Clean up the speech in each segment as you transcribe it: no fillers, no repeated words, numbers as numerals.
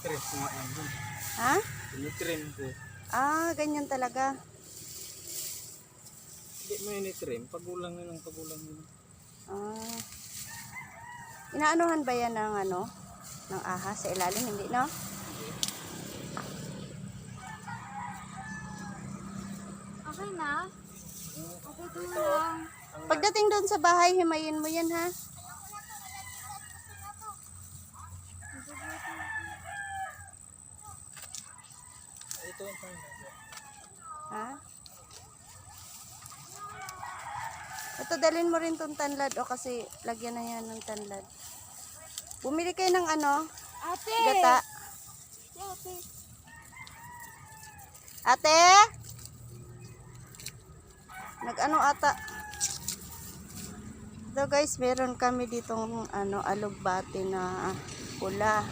Tinitrim ko nga yan dun. Ha? Tinitrim ko. Ah, ganyan talaga. Hindi mo initrim. Pagulang yun ang pagulang yun. Ah. Inaanuhan ba yan ng ano? Ng ahas sa ilalim? Hindi, no? Okay na? Okay to lang. Pagdating doon sa bahay, himayin mo yan, ha? Ito ang tanglad. Ha? Ito, dalhin mo rin tong tanlad o kasi lagyan na yan ng tanlad. Bumili kayo ng ano? Ate! Gata. Ate! Ate? Nag-ano ata? Ito guys, meron kami ditong ano, alugbati na pula.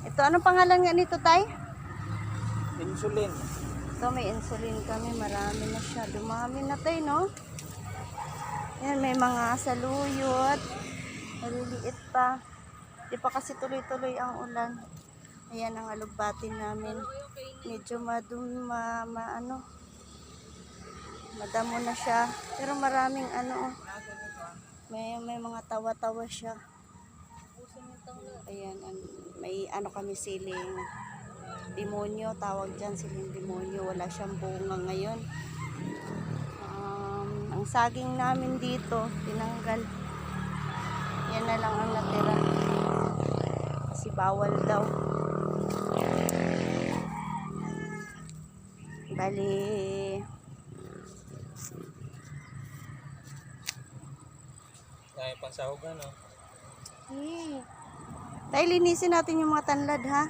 Ito, anong pangalan nga nito, tay? Insulin. Ito, may insulin kami. Marami na siya. Dumami na tayo, no? Yan, may mga saluyot. Maliliit pa. Di pa kasi tuloy-tuloy ang ulan. Ayan ang alugbati namin. Medyo madamo na siya. Pero maraming ano, may mga tawa-tawa siya. Ayan, may ano kami siling demonyo, tawag dyan siling demonyo. Wala siyang bunga ngayon. Ang saging namin dito, tinanggal. Yan na lang ang natira. Kasi bawal daw. Bali, Kaya pang sahog ano. tayo linisin natin yung mga tanlad, ha?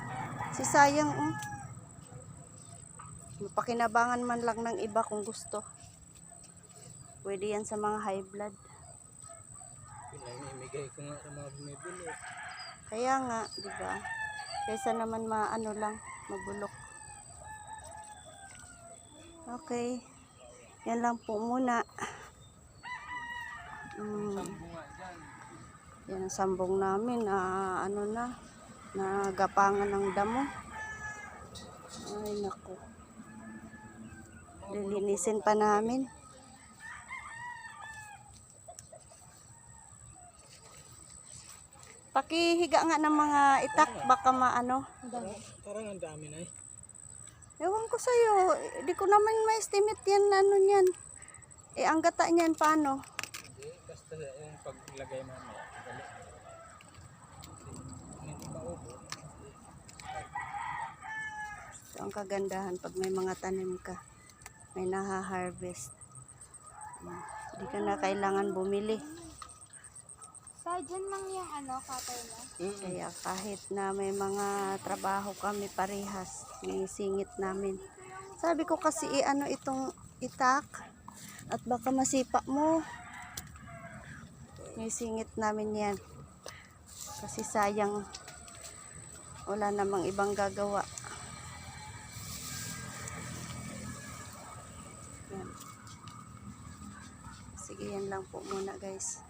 Si sayang, mapakinabangan man lang ng iba kung gusto. Pwede yan sa mga high blood. Pinamimigay ko nga sa mga bumibili. Kaya nga, di ba? Kaysa naman maano lang, mabulok. Okay. Yan lang po muna. Yan ang sambong namin. Ano na, nagapangan ng damo. Ay, naku. Lilinisin pa namin. Pakihiga nga ng mga itak, baka maano. Parang ang dami na eh. Ewan ko sa'yo, di ko naman ma-estimate yan, ano yan. Eh, ang gata niyan, paano? Hindi, basta yung paglagay mamaya. Hindi maubo. Ito ang kagandahan pag may mga tanim ka. May naha-harvest. Hindi ka na kailangan bumili. Sa dyan lang yung ano, katay na. Kaya kahit na may mga trabaho kami parehas, singit namin. Sabi ko kasi ano itong itak at baka masipa mo. May singit namin yan. Kasi sayang wala namang ibang gagawa. Yan. Sige, yan lang po muna guys.